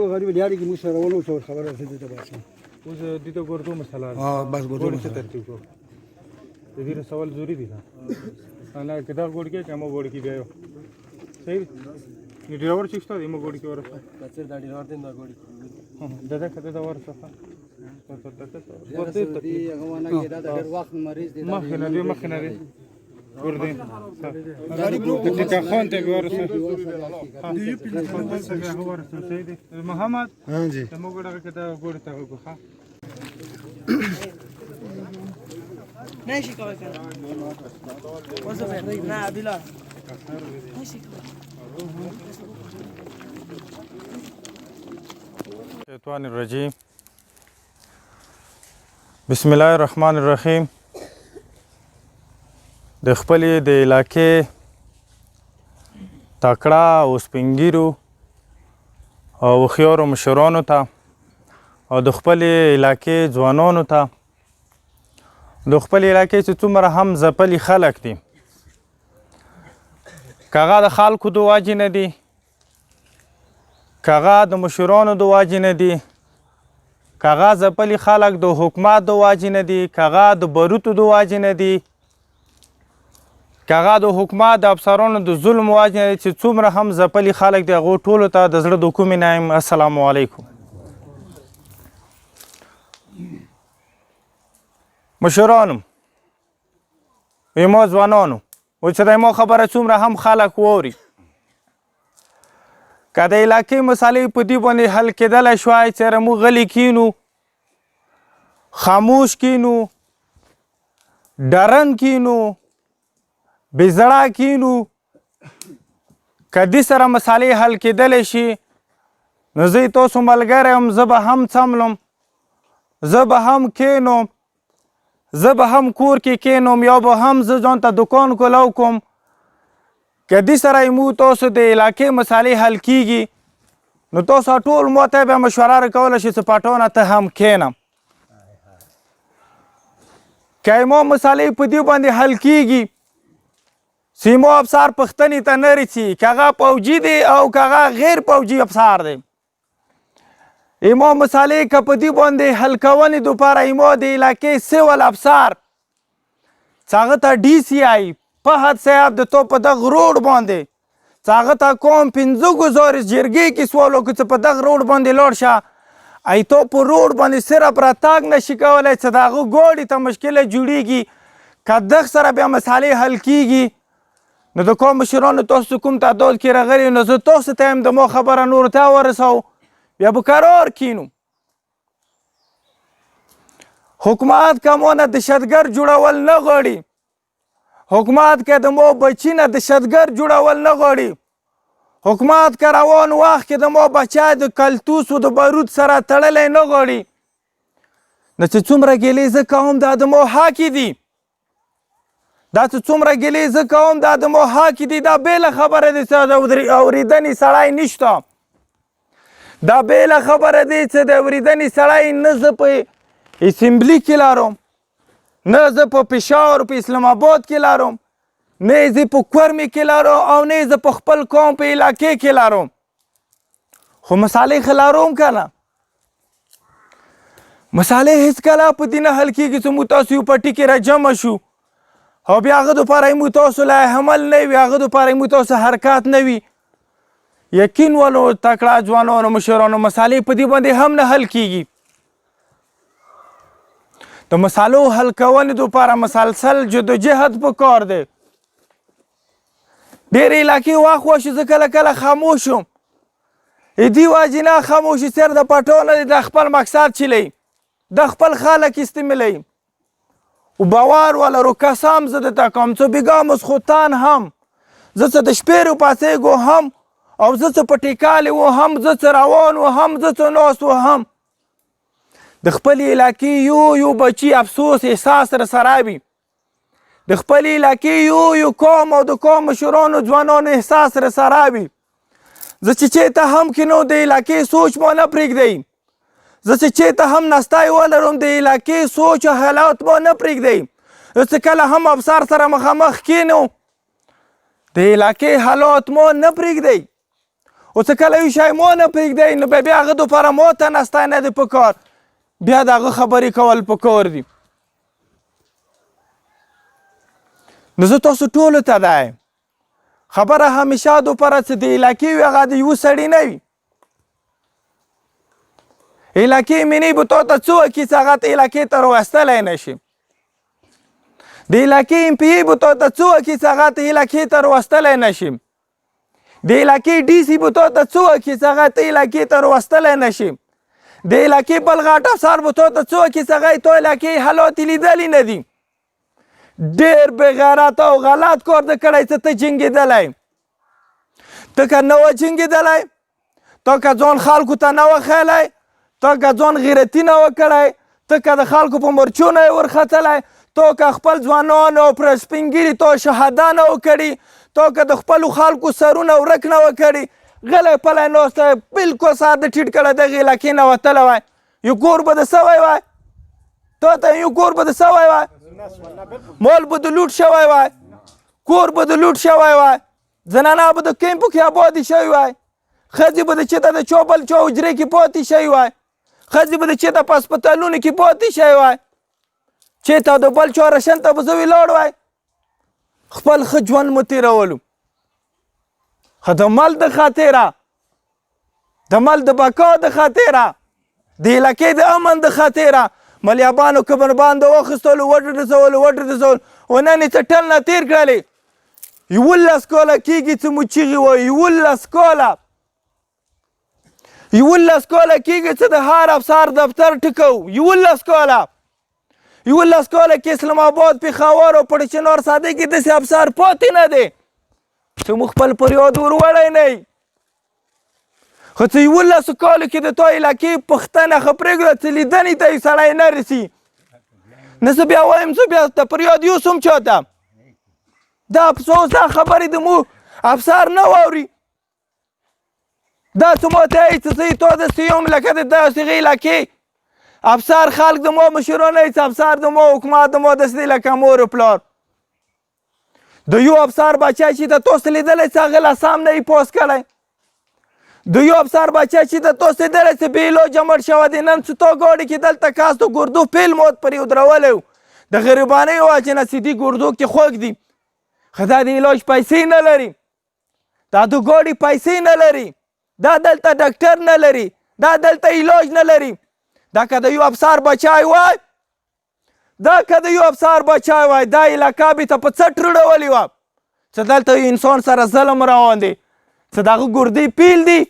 غریب دیاری کی مجھ سے رولو سے خبر ہے دیتا بس اوس دې ته ګورته مسله ہاں بس ګور څه ترتیب کو د دې سوال ضروری دي انا کدا ګور کې کوم ګور کې دی صحیح دی ډرایور چیکسته دی مو ګور کې ورسره کچر دا ډرایور دی دا ګور دغه کته دا ورسره ورته دی هغه نه کې دا ډېر وخت مریض دی مخنه دی ګور دی غاری ګروپ ته خان ته ورسره دی په څه ورسره صحیح دی محمد ہاں جی ته مو ګور کې دا ګور ته وګه نه شي کولای وځه نه عبدالله نه شي شیطان الرجیم بسم الله الرحمن الرحیم د خپلې د علاقې تکړه او سپینګیرو او هوښیارو مشرانو ته او د خپلې علاقې ځوانانو ته د خپلې علاقې چې څومره هم ځپلي خلک دي که هغه د خلکو د واجې نه دي که هغه د مشرانو د واجې نه دي که هغه ځپلي خلک د حکومت د واجې نه دي که هغه د بروتو د واجې نه دي که هغه د حکومت د افسرانو د ظلم واجې نه دي چې څومره هم ځپلي خلک دي هغو ټولو ته د زړه د کومې نه یم السلام علیکم مشرانو ایمو ځوانانو و چې د ایمو خبره څومره هم خلک واوري که د علاقې مسالې په دې باندې حل کېدلی شوای چې موږ غلي کینو خاموش کینو ډرن کینو بېزړه کینو که دې سره مسالې حل کېدلی شي نو زه تاسو ملګری یم زه به هم څملم زه به هم کینم زه به هم کور کې کینم یا به هم زه ځان ته دکان کولو کوم که دې سره یې تاسو د علاقې مسالې حل کیږي نو تاسو ټول ما ته بیا مشوره راکولی شئ چې پټونه ته هم کښېنه که یې ما مسالې په دې باندې حل کیږي چې ما افسر پوښتنې ته نه رسي که هغه پوجي دی او که هغه غیر پوجي افسر دی ایما مسالې که په دې باندې حل کونې دپاره ایما د علاقې سیول افسر چې هغه ته ډي سی آی فهد صاحب د تو په دغه روډ باندې چې هغه ته کوم 15 ګزارش جرګې کې سوال وکړو چې په دغه روډ باندې لاړ شه ای تو په روډ باندې صرف راتګ نشي کولی چې د هغه ګاډي ته مشکله جوړېږي که دغه سره بیا مسالې حل کیږي نو د کوم مشرانو تاسو کوم تعداد کې راغلي نو زه تاسو ته یم د ما خبره نورو ته ورسوم بیا به قرار کینو حکومت که ما نه دهشتګر جوړول نه غواړي حکومت که د ما بچي نه دهشتګر جوړول نه غواړي حکومت که روان وخت کې د ما بچی د کلتوس و د بارود سره تړلی نه غواړي نو چې څومره ګیلې زه کوم دا د ما حق دي دا چې څومره ګیلې زه کوم دا د ما حق دي دا بېله خبره دی چې د اورېدنې سړی نشته دا بیله خبره دی چې د اورېدنې سړی نه زه په اسمبلي کې لرم نه زه په پېښور په اسلام آباد کې لرم نه یې زه په کورمې کې لرم او نه یې زه په خپل قوم په علاقې کې لرم خو مسالې خو لرم که نه مسالې هېڅکله په دې نه حل کېږي چې موږ تاسو یو پټي کې راجمع شو او بیا هغه دپاره یې موږ تاسو لا حمل نه وي هغه دپاره یې موږ تاسو حرکات نه وي یقین ولو تکړه ځوانانو مشرانو مسالې په دې باندې هم نه حل کیږي د مسالو حل کونې دپاره مسلسل جدوجهد پکار دی ډېرې علاقې واخوا چې زه کله کله خاموش یم دی واجینا خاموشی سر د پټونه د خپل مقصد چلی د خپل خلک استعمالی و باور ولرو قسم زه درته کوم څه بیګام خوتان هم زه څه د شپې رو پاسېږو هم او زه څه په ټیکالې و هم زه څه روان و هم زه څه ناست و هم د خپلې علاقې یو بچي افسوس احساس رسره وي د خپلې علاقې یو قوم او د قوم مشرانو ځوانانو احساس رسره وي زه چې چېرته هم کینو د علاقې سوچ مو نه پرېږدئ زه چې چېرته هم نستی ولرم د علاقې سوچ او حالات مو نه پرېږدئ زه چې کله هم افسر سره مخامخ کینو د علاقې حالات مو نه پرېږدئ او څه کله یو شی مو نه پرېږدئ نو بیا هغه دپاره مو ته نستی نه دی پکار بیا د هغه خبرې کول پکار دي نو زه تاسو ټولو ته دی خبره همیشه دپاره چې د علاقې وي هغه د یوه سړي نه وي علاقې مینې به تا ته څه وکړي چې هغه ته علاقې ته راوستلی نه شي د علاقې امپي به تا ته څه وکړي چې هغه ته علاقې ته راوستلی نه شي د علاقې ډي سي به تا ته څه وکړي چې هغه ته علاقې ته راوستلی نه شي د علاقې بل غټ افسر به تا ته څه وکړي چې هغه یې تا علاقې حالات یې لیدلي نه دي ډېر بېغیرته او غلط کار ده کړی چې ته جنګېدلی ته که نه وه جنګېدلی تا که ځان خلکو ته نه وه ښیلی تا که ځان غیرتي نه وه کړی ته که د خلکو په مرچو نه یې ورختلی تا که خپل ځوانان او پر سپین ګیري تا شهاده نه وه کړي تا که د خپلو خلکو سرونه ورک نه وه کړي غلی پلی ناست بلکل سر د ټیټ کړی دغې علاقې نه وتلی وای یو کور به د سوی وای تا ته یو کور به د سوی وای مال به د لوټ شوی وای کور به د لوټ شوی وای زنانه به د کیمپو کې آبادې شوی وای ښځې به د چېرته د چا بل چا حجرې کې پاتې شوی وای ښځې به د چېرته په هسپتالونو کې پاتې شوی وای چېرته د بل چا رشن ته به زه ولاړ وای خپل ښه ژوند مو تېرولو خو د مل د خاطره د مل د بقا د خاطره د علاقې د امن د خاطره ملیابانو کمربند واخیستلو وډرځولو او نن یې څه ټل نه تېر کړلې 11 کاله کېږي چې مو چیغې وایي 11 کاله 11 کاله کېږي چې د هر افسر دفتر ټکو 11 کاله 11 کاله کې اسلام آباد پېښور او پړچنار ساده کې داسې افسر پاتې نه دی چې موږ خپل فریاد ور وړی نه وي خو چې 11 کالو کې د تا علاقې پوښتنه ښه پرېږده چې لیدنې ته یې سړی نه رسي نه زه بیا وایم زه بیا ته فریاد یوسم چاته دا افسوس دا خبرې د مو افسر نه واوري دا څه ماته یې چې زه یې تا داسې یم لکه د داسې هغې علاقې افسر خلک د ما مشرونه یې چې افسر د ما حکومت د ما داسې لکه مور و پلار د یو افسر بچی چې د تاسو لیدلی چې هغه له سم نه یې پاس کړی د یو افسر بچی چې د تاسو لیدلی چې بې علاجه مړ شوی دی نن چې تا ګاډي کې دلته کس د ګردو پیل مات پرې ودرولی و د غریبانۍ وجې نه چې دې ګردو کې خوږ دي خو دا د علاج پیسې نه لري دا د ګاډي پیسې نه لري دا دلته ډاکټر نه لري دا دلته علاج نه لري دا که د یو افسر بچی وای دا که د یو افسر بچی وای دا علاقه به ته په څټ رړولې وه چې دلته یو انسان سره ظلم روان دی چې د هغه ګردې پیل دي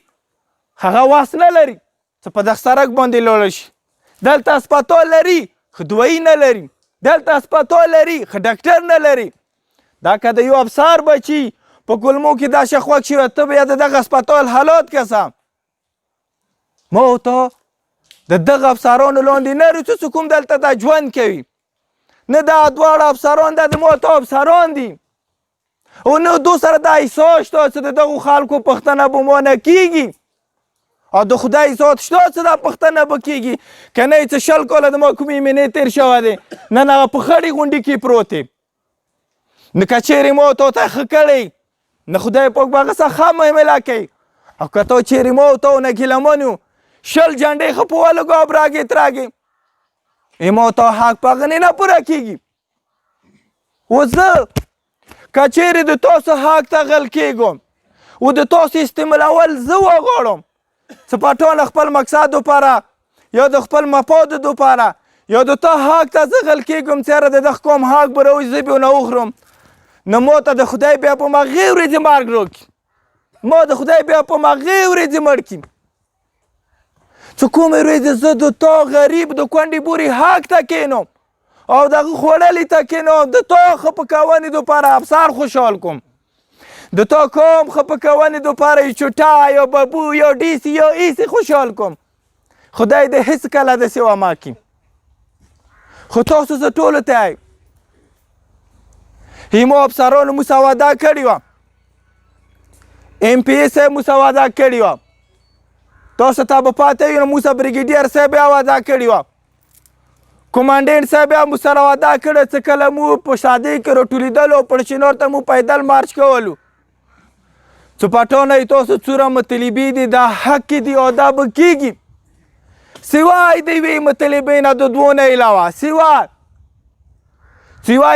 هغه وس نه لري چې په دغه سړک باندې لاړه شي دلته هسپتال لري خو دوایي نه لري دلته هسپتال لري خو ډاکټر نه لري دا که د یو افسر بچي په کلمو کې دا شخ خوږ شوی ته بیا د دغه هسپتال حالات کسه ما او ته د دغه افسرانو لاندې نه رسو چې کوم دلته دا ژوند کوي نه دا دواړه افسران دا د ما ته افسران دي او نه دو سره دا احساس شته چې د دغو خلکو پوښتنه به مو نه کېږي او د خدای ذات شته چې دا پوښتنه به کېږي که نه یې چې 20 کاله د ما کومې مینې تېر شوی دی نن هغه په خړې غونډې کې پروت دی نه که چېرې ما تا ته ښه کړی نه خدای پاک به هغه څه ښه معامله کوي او که تا چېرې ما تا نه ګیلمن یو 20 جنډې ښه په ولږو او براګې تراګې ما تا حق په هغه نه پوره کېږي و زه که چېرې د تاسو حق ته غل کېږم و د تاسو استعمالول زه وغواړم چې پټان خپل مقصد دپاره یا د خپل مفاد دپاره یا د تا حق ته زه غل کېږم چې یاره د دغه قوم حق به راوځي زه به ونه وخورم نو ما ته د خدای بیا په مغې ورځې مرګ راکړي ما د خدای بیا په مغې ورځې مړ کړي څه کومې ورځې زه د تا غریب د کونډې بورې حق ته کینم او دغه خوړلي ته کینم د تا خفه کوونې دپاره افسر خوشحال کوم د تا کوم خفه کوونې دپاره یو چوټه یا ببو یا ډیسي یا ایسي خوشحال کوم خدای دې هیڅ کله داسې وما کړي خو تاسو زه ټولو ته هیمو افسرانو مسوده کړې وه ام پی ای صاحب مسوده کړې وه تاسو ته به پاته وي نو موسی بریګیډیر صاحب یې وعده کړې وه کمانډینټ صاحب یې مسره وعده کړې څه کله مو په شادۍ کې راټولېدلو او پړچینور ته مو پیدل مارچ کولو څه پټونه یې تاسو څومره مطلبي دي دا حق دي او دا به کېږي سوای د یوې مطلبې نه د دوو نه علاوه سوای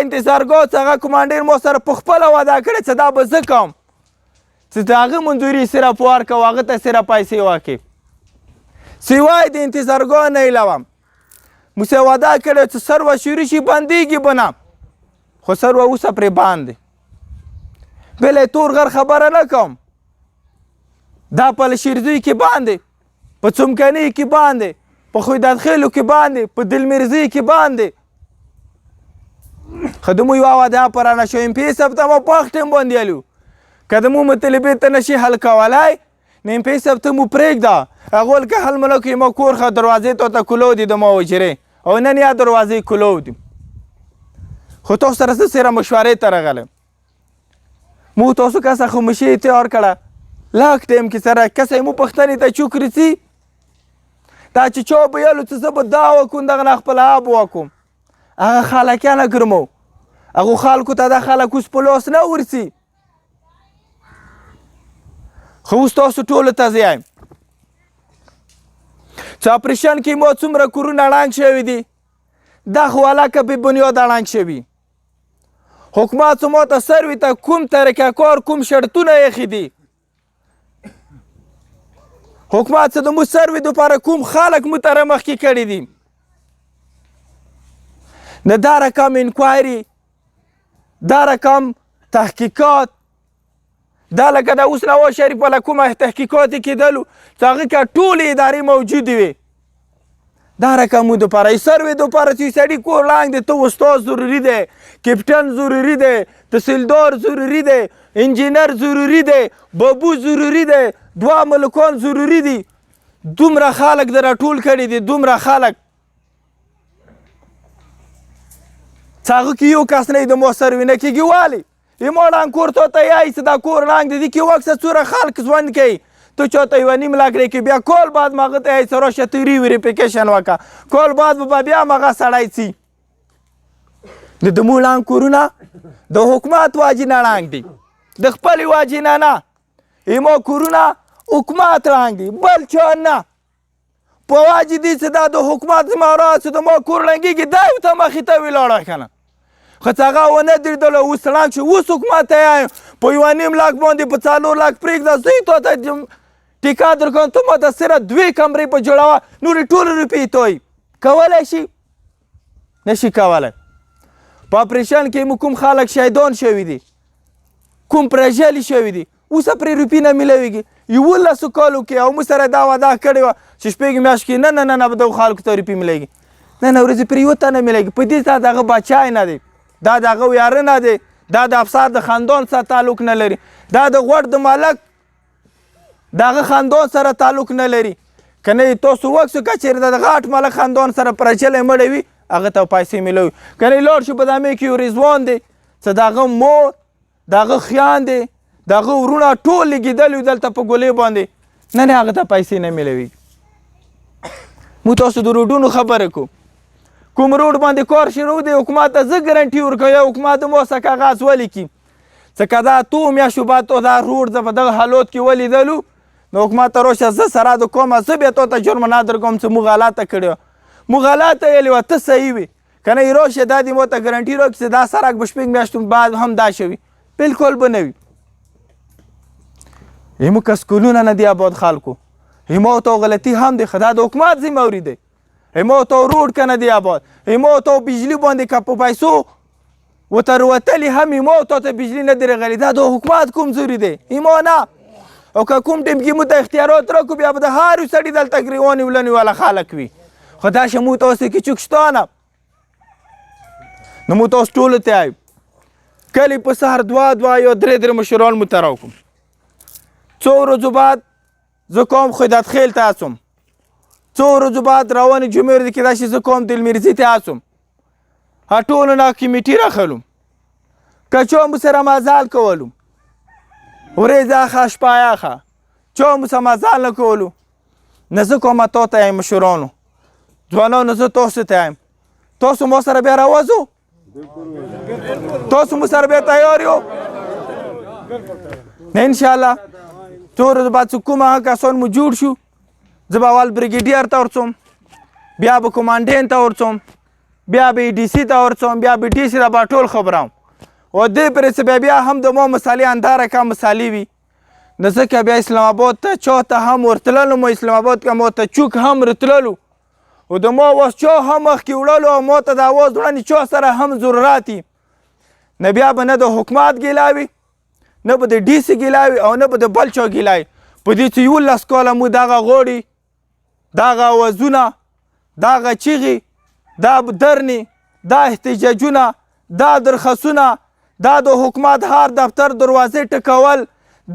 انتظارګاه څه هغه کمانډیر مو سره په خپله وعده کړې چې دا به زه کوم چې د هغه منظوري صرف ورکړه او هغه ته صرف پیسې ورکړې سوای د انتظارګاه نه علاوه موږ وعده کړې چې سروه شروع شي بندېږي به نه خو سروه اوسه پرې بند دی بله یې تور غر خبره نه کوم دا په شیرزوی کې بند دی په څمکني کې بند دی په خویدادخیلو کې بند دی په دلمیرزي کې بند دی خو د مو یوه وعده پرانه شو ام پي صاحب ته مو په وخت ټایم باندې ویلو که د مو مطلبې ته نشي حل کولی نو ام پي صاحب ته مو پرېږده هغول که حل مه نه کوي ما کور ښه دروازې ته کلو دي د ما حجرې او نن یا دروازې کلو دي خو تاسو سره زه سره مشورې ته راغلی مو تاسو کسه خاموشي تیار کړه لاک ټایم کې سره کسه مو پوښتنې ته چوک رسي دا چې چا به ویلو چې زه به دا وکړم دغه نه خپله آب وکړم هغه خلکیانه ګرمو هغو خلکو ته دا خلک اوس په لاس نه ورسي خو اوس تاسو ټولو ته زه یم چې اپریشن کې مو څومره کورونه ړنګ شوي دي دا خو هلکه بې بنیاده ړنګ شوي حکومت مو ته سروي ته کوم طریقه کار کوم شرطونه ایښي دي حکومت څه د مو سروي دپاره کوم خلک مو ته رامخکې کړي دي نه دا رقم انکوایري دا رقم تحقیقات دا لکه د اوس نواز شریف والا کومه تحقیقات یې کېدلو چې هغې کې ټولې ادارې موجودې وي دا رقم مو دپاره یې سروې دپاره چې سړي کور ړنګ دی ته استاد ضروري دی کپټن ضروري دی تحصیلدار ضروري دی انجینر ضروري دی ببو ضروري دی دوه ملکان ضروري دي دومره خلک د راټول کړي دي دومره خلک چې هغه کې یو کس نه د مو سروي نه کېږي ولې یما ړنګ کور ته ته یایي چې دا کور ړنګ دی دې کې وکسه څومره خلک ژوند کوي ته چاته یوه نیم لاک دی کې بیا کال بعد مغه ته یایي چې راشه ته ویریفیکیشن وکړه کال بعد به بیا مغه سړی څي د مو ړنګ کورونه د حکومت واجې نه ړنګ دي د خپلې واجې نه یما کورونه حکومت ړنګ دي بل چا نه په واجې دي چې دا د حکومت زما راز چې د ما کور ړنګېږي دا یو ته مخې ته ولاړه که نه خو چې هغه ونه درېدلو اوس ړنګ شو اوس حکومت ته یایم په یوه نیم لاک باندې په 4 لاک پرېږده زه یې تا ته ټیکه درکوم ته ماته صرف 2 کمرې په جوړوه نورې ټولې روپۍ توی کولی شي نشي کولی په اپریشن کې مو کوم خلک شهیدان شوي دي کوم پرژلي شوي دي اوس پرې روپۍ نه میلاویږي 11 کالو کې او موږ سره دا وعده کړې وه چې شپږ میاشتې کې نه به دغو خلکو ته روپۍ میلېږي نه ورځې پرې یوه ته نه میلېږي په دې سره د هغه بچی نه دی دا د هغه ویاره نه دی دا د افسر د خاندان سره تعلق نه لري دا د غوړ د مالک د هغه خاندان سره تعلق نه لري که نه تاسو وکسو که چېرې د غاټ مالک خاندان سره پرچلی مړی وي هغه ته پیسې میلوي که نه لاړ شو په دامې کې یو رضوان دی چې د هغه مور د هغه خویندې د هغه ورونه ټول لګېدلي دلته په ګولۍ باندې نه هغه ته پیسې نه میلوي موږ تاسو د روډونو خبره کوو کوم روډ باندې کار شروع دی حکومت ته زه ګرنټي ورکوم یا حکومت مو څه کاغذ ولیکي چې که دا 2 میاشتو بعد تو دا روډ زه په دغه حالات کې ولیدلو نو حکومت ته راشه زه سره د کومه زه بیا تو ته جرمانه درکوم چې موږ غلطه کړې وه موږ غلطه ویلې وه ته صحیح وي که نه یې راشه دا دې مو ته ګرنټي راکړي چې دا سړک به 6 میاشتو بعد هم دا شوي بلکل به نه وي زموږ که سکولونه نه دي آباد خلکو زموږ ته غلطي هم دی خو دا د حکومت ذمهوري دی زموږ ته روډ که نه دی آباد زموږ ته بجلي باندې که په پیسو ورته روتلي هم زموږ ته بجلي نه دی راغلي دا د حکومت کمزوري دی زموږ نه او که کوم ټیم کې موږ ته اختیارات راکړو بیا به د هر یو سړي دلته ګریوانې ولنې والا خلک وي خو داسې موږ ته اوس کې چوک شته نه نو موږ ته اوس ټولو ته وایو کلي په سهار دوه یا درې مشران موږ ته راوکړو څو ورځو بعد زه کوم خدات خیل ته هڅوم څو ورځو بعد روانې جمعې ورځې کې راشي زه کوم دلمیرزي ته هڅوم ها ټولو نه کمیټي راخلو که چا مو سره مزال کولو ورځ اخه شپه اخه چا مو سره مزال نه کولو نه زه کومه تا ته یم مشرانو ځوانانو زه تاسو ته یم تاسو ما سره بیا راوځو تاسو مو سره بیا تیار یو انشاءالله څو ورځې بعد چې کوم هغه کسان مو جوړ شو زه به اول بریګیډیر ته ورځم بیا به کمانډین ته ورځم بیا به ډي سي ته ورځم بیا به ډي سي ته به ټول خبرم او دې پرې چې بیا هم د ما مسالې انداره کا مسالې وي نو ځکه بیا اسلام آباد ته چا ته هم ورتللو مو اسلام آباد که ما ته چوک هم رتللو او د ما واس چا هم مخکې وړلو او ما ته د اواز وړاندې چا سره هم ضرورت وي نه بیا به نه د حکومت ګیله وي نه به د ډي سي ګیله وي او نه به د بل چا ګیله وي په دې چې 11 کاله مو دغه غوړي دغه اوازونه دغه چیغې دا درنې دا احتجاجونه دا درخواستونه دا د حکومت هر دفتر دروازې ټکول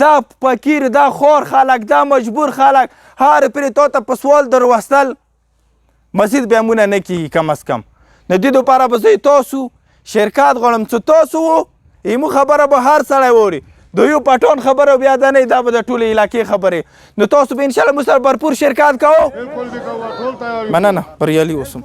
دا فقیر دا خور خلک دا مجبور خلک هر پرې تا ته په سوال دروستل مزید بیا مونږ نه کېږي کم از کم د دې دپاره به زه تاسو شرکت غواړم چې تاسو و ایمو خبره به هر سړی واوري د یو پټان خبره بیا دا نه دا به د ټولې علاقې خبرې نو تاسو به انشاءالله موږ سره بھرپور شرکت کوو مننه بریالي اوسم